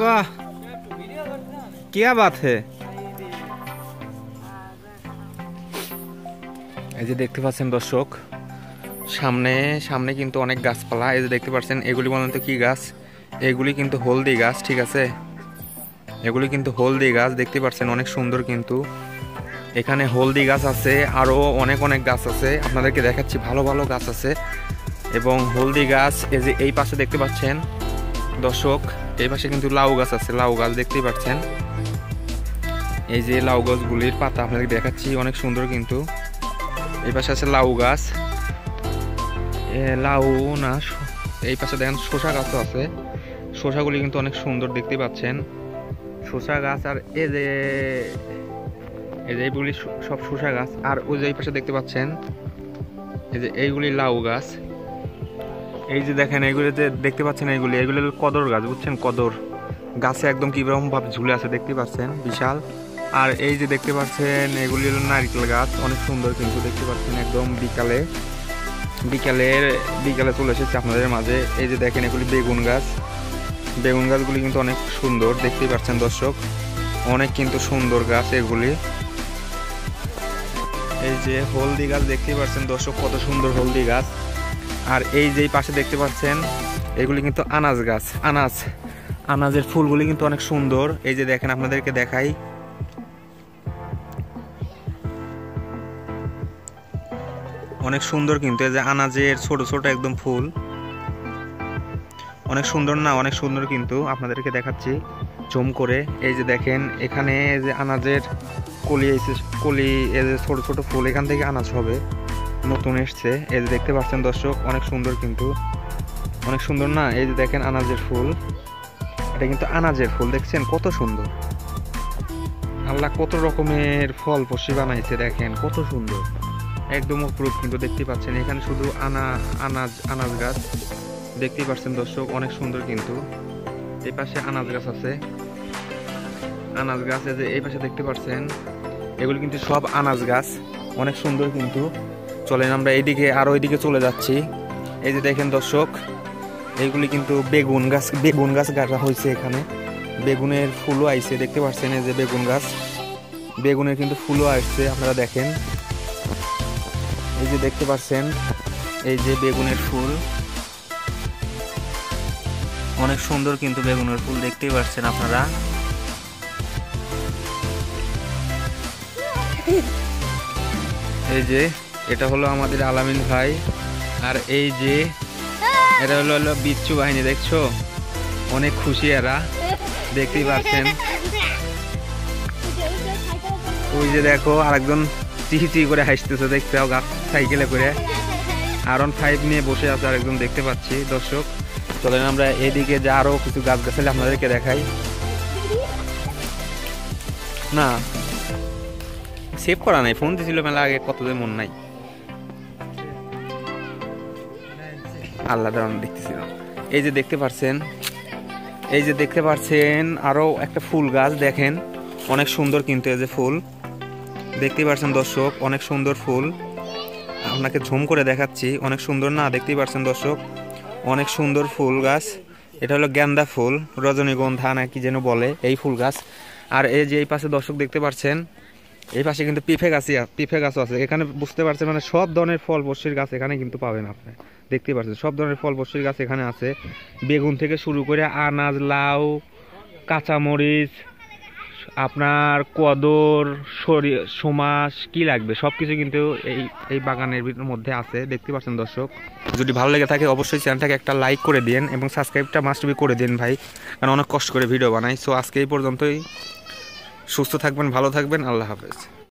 वाह, क्या बात है। এই যে দেখতে পাচ্ছেন দর্শক, সামনে সামনে কিন্তু অনেক গাছপালা। এই যে দেখতে পাচ্ছেন, এগুলি বলেন তো কি গাছ? এগুলি কিন্তু হলদি গাছ, ঠিক আছে? এগুলি কিন্তু হলদি গাছ, দেখতে পাচ্ছেন অনেক সুন্দর। কিন্তু এখানে হলদি গাছ আছে, আরও অনেক অনেক গাছ আছে, আপনাদেরকে দেখাচ্ছি। ভালো ভালো গাছ আছে এবং হলদি গাছ। এই যে এই পাশে দেখতে পাচ্ছেন দর্শক, এই পাশে কিন্তু লাউ গাছ আছে, লাউ গাছ দেখতেই পাচ্ছেন। এই যে লাউ গাছগুলির পাতা আপনাদেরকে দেখাচ্ছি, অনেক সুন্দর। কিন্তু এই পাশে আছে লাউ গাছ, লাউ না, এই পাশে দেখেন শসা গাছও আছে। শসাগুলি কিন্তু অনেক সুন্দর, দেখতে পাচ্ছেন শসা গাছ। আর এই যে এইগুলি সব শসা গাছ। আর ওই যে এই পাশে দেখতে পাচ্ছেন এই যে এইগুলি লাউ গাছ। এই যে দেখেন এইগুলিতে দেখতে পাচ্ছেন, এইগুলি কদর গাছ, বুঝছেন? কদর গাছে একদম কিরকম ভাবে ঝুলে আছে, দেখতে পাচ্ছেন, বিশাল। আর এই যে দেখতে পাচ্ছেন এগুলি হলো নারকেল গাছ, অনেক সুন্দর। কিন্তু দেখতে পাচ্ছেন একদম বিকালে চলে এসেছে আপনাদের মাঝে। এই যে দেখেন এগুলি বেগুন গাছ, বেগুন গাছগুলি কিন্তু অনেক সুন্দর, দেখতেই পাচ্ছেন দর্শক, অনেক কিন্তু সুন্দর গাছ এগুলি। এই যে হলদি গাছ দেখতেই পাচ্ছেন দর্শক, কত সুন্দর হলদি গাছ। আর এই যে পাশে দেখতে পাচ্ছেন এগুলি কিন্তু আনাজ গাছ, আনাজের ফুলগুলি কিন্তু অনেক সুন্দর। এই যে দেখেন, আপনাদেরকে দেখাই, অনেক সুন্দর। কিন্তু এই যে আনাজের ছোট ছোট একদম ফুল, অনেক সুন্দর না? অনেক সুন্দর। কিন্তু আপনাদেরকে দেখাচ্ছি জুম করে। এই যে দেখেন এখানে যে আনাজের কলি এসে, কলি এই যে ছোট ছোট ফুল, এখান থেকে আনাজ হবে, নতুন এসছে। এই যে দেখতে পাচ্ছেন দর্শক, অনেক সুন্দর। কিন্তু অনেক সুন্দর না? এই যে দেখেন আনাজের ফুল, এটা কিন্তু আনাজের ফুল, দেখছেন কত সুন্দর। আল্লাহ কত রকমের ফল ফসি বানাইছে, দেখেন কত সুন্দর, একদম অপরূপ। কিন্তু দেখতে পাচ্ছেন এখানে শুধু আনাজ গাছ, দেখতেই পাচ্ছেন দর্শক, অনেক সুন্দর। কিন্তু এই পাশে আনাজ গাছ আছে, আনাজ গাছ। এই যে এই পাশে দেখতে পাচ্ছেন এগুলি কিন্তু সব আনাজ গাছ, অনেক সুন্দর। কিন্তু চলেন আমরা এইদিকে, আরো এইদিকে চলে যাচ্ছি। এই যে দেখেন দর্শক, এইগুলি কিন্তু বেগুন গাছ গাছা হয়েছে। এখানে বেগুনের ফুলও আইছে, দেখতে পাচ্ছেন। এই যে বেগুন গাছ, বেগুনের কিন্তু ফুলও আসছে, আপনারা দেখেন। এই যে দেখতে পাচ্ছেন এই যে বেগুনের ফুল, অনেক সুন্দর। কিন্তু বেগুনের ফুল দেখতেই পাচ্ছেন আপনারা। এই যে এটা হলো আমাদের আলামিন ভাই, আর এই যে এটা হলো বিচ্ছু বাহিনী, দেখছো অনেক খুশি এরা, দেখতেই পাচ্ছেন। ওই যে দেখো আরেকজন চিহি করে হাসতেছে, দেখতে গাছ সাইকেলে করে R15 নিয়ে বসে আছে আরেকজন, দেখতে পাচ্ছি দর্শক। চলেন আমরা এদিকে যা আরো কিছু গাছ গাছালি আপনাদেরকে দেখাই। না সেভ করা নাই, ফোন দিছিল মেলা আগে, কতদিন মন নাই। আল্লাহ দাঁড়ান দেখতেছিলাম। এই যে দেখতে পাচ্ছেন আরো একটা ফুল গাছ, দেখেন অনেক সুন্দর। কিন্তু এই যে ফুল দেখতেই পাচ্ছেন দর্শক, অনেক সুন্দর ফুল, আপনাকে ঝুম করে দেখাচ্ছি, অনেক সুন্দর না? দেখতেই পাচ্ছেন দর্শক, অনেক সুন্দর ফুল গাছ। এটা হলো গেন্দা ফুল, রজনীগন্ধা না কি যেন বলে, এই ফুল গাছ। আর এই যে এই পাশে দর্শক দেখতে পাচ্ছেন, এই পাশে কিন্তু পিফে গাছও আছে। এখানে বুঝতে পারছেন, মানে সব ধরনের ফল ফসির গাছ এখানে কিন্তু পাবেন আপনি, দেখতে পাচ্ছেন সব ধরনের ফল ফসির গাছ এখানে আছে। বেগুন থেকে শুরু করে আনাজ, লাউ, কাঁচামরিচ, আপনার কদর, সমাস, কি লাগবে সবকিছু কিন্তু এই বাগানের মধ্যে আছে, দেখতে পাচ্ছেন দর্শক। যদি ভালো লেগে থাকে অবশ্যই চ্যানেলটাকে একটা লাইক করে দিন এবং সাবস্ক্রাইবটা মাস্ট বি করে দিন ভাই, কারণ অনেক কষ্ট করে ভিডিও বানাই। সো আজকে এই পর্যন্তই, সুস্থ থাকবেন, ভালো থাকবেন, আল্লাহ হাফেজ।